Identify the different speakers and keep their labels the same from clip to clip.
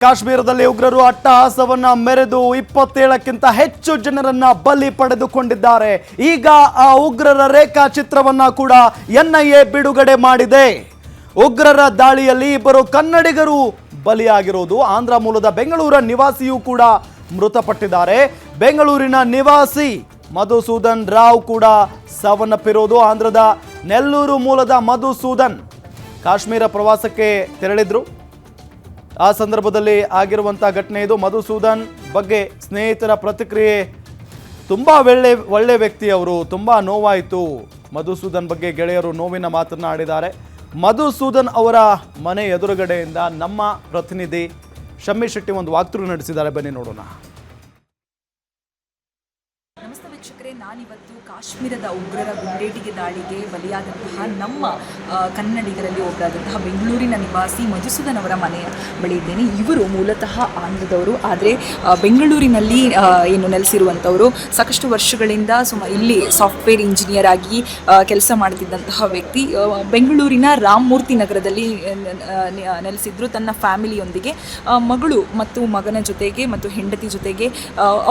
Speaker 1: ಕಾಶ್ಮೀರದಲ್ಲಿ ಉಗ್ರರು ಅಟ್ಟಹಾಸವನ್ನ ಮೆರೆದು 27ಕ್ಕಿಂತ ಹೆಚ್ಚು ಜನರನ್ನ ಬಲಿ ಪಡೆದುಕೊಂಡಿದ್ದಾರೆ. ಈಗ ಆ ಉಗ್ರರ ರೇಖಾಚಿತ್ರವನ್ನ ಕೂಡ ಎನ್ಐಎ ಬಿಡುಗಡೆ ಮಾಡಿದೆ. ಉಗ್ರರ ದಾಳಿಯಲ್ಲಿ ಇಬ್ಬರು ಕನ್ನಡಿಗರು ಬಲಿಯಾಗಿರೋದು. ಆಂಧ್ರ ಮೂಲದ ಬೆಂಗಳೂರ ನಿವಾಸಿಯೂ ಕೂಡ ಮೃತಪಟ್ಟಿದ್ದಾರೆ. ಬೆಂಗಳೂರಿನ ನಿವಾಸಿ ಮಧುಸೂದನ್ ರಾವ್ ಕೂಡ ಸಾವನ್ನಪ್ಪಿರೋದು. ಆಂಧ್ರದ ನೆಲ್ಲೂರು ಮೂಲದ ಮಧುಸೂದನ್ ಕಾಶ್ಮೀರ ಪ್ರವಾಸಕ್ಕೆ ತೆರಳಿದ್ರು. ಆ ಸಂದರ್ಭದಲ್ಲಿ ಆಗಿರುವಂಥ ಘಟನೆ ಇದು. ಮಧುಸೂದನ್ ಬಗ್ಗೆ ಸ್ನೇಹಿತರ ಪ್ರತಿಕ್ರಿಯೆ, ತುಂಬ ಒಳ್ಳೆ ವ್ಯಕ್ತಿ ಅವರು, ತುಂಬ ನೋವಾಯಿತು. ಮಧುಸೂದನ್ ಬಗ್ಗೆ ಗೆಳೆಯರು ನೋವಿನ ಮಾತನ್ನು ಆಡಿದ್ದಾರೆ. ಮಧುಸೂದನ್ ಅವರ ಮನೆ ಎದುರುಗಡೆಯಿಂದ ನಮ್ಮ ಪ್ರತಿನಿಧಿ ಶಮ್ಮಿ ಶೆಟ್ಟಿ ಒಂದು ವಾಕ್ಥ್ರೂ ನಡೆಸಿದ್ದಾರೆ. ಬನ್ನಿ ನೋಡೋಣ.
Speaker 2: ನಮಸ್ತೆ ವೀಕ್ಷಕರೇ, ನಾನಿವತ್ತು ಕಾಶ್ಮೀರದ ಉಗ್ರರ ಗುಂಡೇಟಿಗೆ ದಾಳಿಗೆ ಬಲಿಯಾದಂತಹ ನಮ್ಮ ಕನ್ನಡಿಗರಲ್ಲಿ ಒಬ್ಬರಾದಂತಹ ಬೆಂಗಳೂರಿನ ನಿವಾಸಿ ಮಧುಸೂದನ್ ಅವರ ಮನೆಯ ಬಳಿ ಇದ್ದೇನೆ. ಇವರು ಮೂಲತಃ ಆಂಧ್ರದವರು, ಆದರೆ ಬೆಂಗಳೂರಿನಲ್ಲಿ ಏನು ನೆಲೆಸಿರುವಂಥವರು. ಸಾಕಷ್ಟು ವರ್ಷಗಳಿಂದ ಇಲ್ಲಿ ಸಾಫ್ಟ್ವೇರ್ ಇಂಜಿನಿಯರ್ ಆಗಿ ಕೆಲಸ ಮಾಡ್ತಿದ್ದಂತಹ ವ್ಯಕ್ತಿ. ಬೆಂಗಳೂರಿನ ರಾಮಮೂರ್ತಿ ನಗರದಲ್ಲಿ ನೆಲೆಸಿದ್ರು ತನ್ನ ಫ್ಯಾಮಿಲಿಯೊಂದಿಗೆ. ಮಗಳು ಮತ್ತು ಮಗನ ಜೊತೆಗೆ ಮತ್ತು ಹೆಂಡತಿ ಜೊತೆಗೆ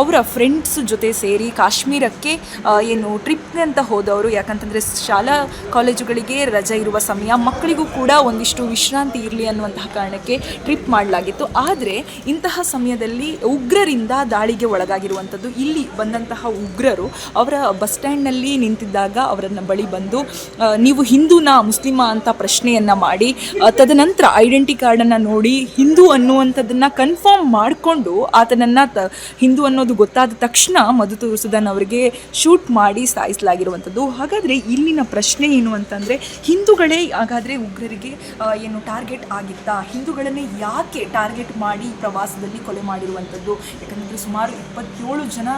Speaker 2: ಅವರ ಫ್ರೆಂಡ್ಸ್ ಜೊತೆ ಸೇರಿ ಕಾಶ್ಮೀರಕ್ಕೆ ಏನು ಟ್ರಿಪ್ಗೆ ಅಂತ ಹೋದವರು. ಯಾಕಂತಂದರೆ ಶಾಲಾ ಕಾಲೇಜುಗಳಿಗೆ ರಜೆ ಇರುವ ಸಮಯ, ಮಕ್ಕಳಿಗೂ ಕೂಡ ಒಂದಿಷ್ಟು ವಿಶ್ರಾಂತಿ ಇರಲಿ ಅನ್ನುವಂತಹ ಕಾರಣಕ್ಕೆ ಟ್ರಿಪ್ ಮಾಡಲಾಗಿತ್ತು. ಆದರೆ ಇಂತಹ ಸಮಯದಲ್ಲಿ ಉಗ್ರರಿಂದ ದಾಳಿಗೆ ಒಳಗಾಗಿರುವಂಥದ್ದು. ಇಲ್ಲಿ ಬಂದಂತಹ ಉಗ್ರರು ಅವರ ಬಸ್ ಸ್ಟ್ಯಾಂಡ್ನಲ್ಲಿ ನಿಂತಿದ್ದಾಗ ಅವರನ್ನು ಬಳಿ ಬಂದು ನೀವು ಹಿಂದೂನಾ ಮುಸ್ಲಿಮಾ ಅಂತ ಪ್ರಶ್ನೆಯನ್ನು ಮಾಡಿ, ತದನಂತರ ಐಡೆಂಟಿ ಕಾರ್ಡನ್ನು ನೋಡಿ ಹಿಂದೂ ಅನ್ನುವಂಥದ್ದನ್ನು ಕನ್ಫರ್ಮ್ ಮಾಡಿಕೊಂಡು ಆತನನ್ನು ಹಿಂದೂ ಅನ್ನೋದು ಗೊತ್ತಾದ ತಕ್ಷಣ ಮಧುಸೂದನ್ ಅವರಿಗೆ ಶೂಟ್ ಮಾಡಿ ಸಾಯಿಸಲಾಗಿರುವಂಥದ್ದು. ಹಾಗಾದರೆ ಇಲ್ಲಿನ ಪ್ರಶ್ನೆ ಏನು ಅಂತಂದರೆ, ಹಿಂದೂಗಳೇ ಹಾಗಾದರೆ ಉಗ್ರರಿಗೆ ಏನು ಟಾರ್ಗೆಟ್ ಆಗಿತ್ತಾ? ಹಿಂದೂಗಳನ್ನೇ ಯಾಕೆ ಟಾರ್ಗೆಟ್ ಮಾಡಿ ಪ್ರವಾಸದಲ್ಲಿ ಕೊಲೆ ಮಾಡಿರುವಂಥದ್ದು? ಯಾಕಂದರೆ ಸುಮಾರು 27 ಜನ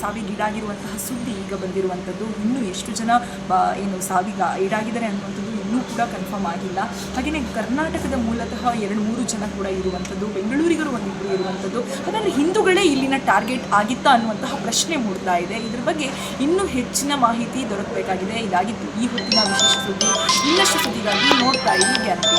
Speaker 2: ಸಾವಿಗೀಡಾಗಿರುವಂತಹ ಸುದ್ದಿ ಈಗ ಬಂದಿರುವಂಥದ್ದು. ಇನ್ನೂ ಎಷ್ಟು ಜನ ಏನು ಈಡಾಗಿದ್ದಾರೆ ಅನ್ನುವಂಥದ್ದು ಇನ್ನೂ ಕೂಡ ಕನ್ಫರ್ಮ್ ಆಗಿಲ್ಲ. ಹಾಗೆಯೇ ಕರ್ನಾಟಕದ ಮೂಲತಃ 2-3 ಜನ ಕೂಡ ಇರುವಂಥದ್ದು, ಬೆಂಗಳೂರಿಗರು ಒಂದಿಬ್ಬರು ಇರುವಂಥದ್ದು. ಹಾಗಾದರೆ ಹಿಂದೂಗಳೇ ಇಲ್ಲಿನ ಟಾರ್ಗೆಟ್ ಆಗಿತ್ತಾ ಅನ್ನುವಂತಹ ಪ್ರಶ್ನೆ ಮೂಡ್ತಾ ಇದೆ. ಇದ್ರ ಬಗ್ಗೆ ಇನ್ನೂ ಹೆಚ್ಚಿನ ಮಾಹಿತಿ ದೊರಕಬೇಕಾಗಿದೆ. ಇದಾಗಿತ್ತು ಈ ಹೊತ್ತಿನ ವಿಶೇಷ ಸುದ್ದಿ. ಇನ್ನಷ್ಟು ಸುದ್ದಿಗಾಗಿ ನೋಡ್ತಾ ಇರಿ ಗ್ಯಾರಂಟಿ.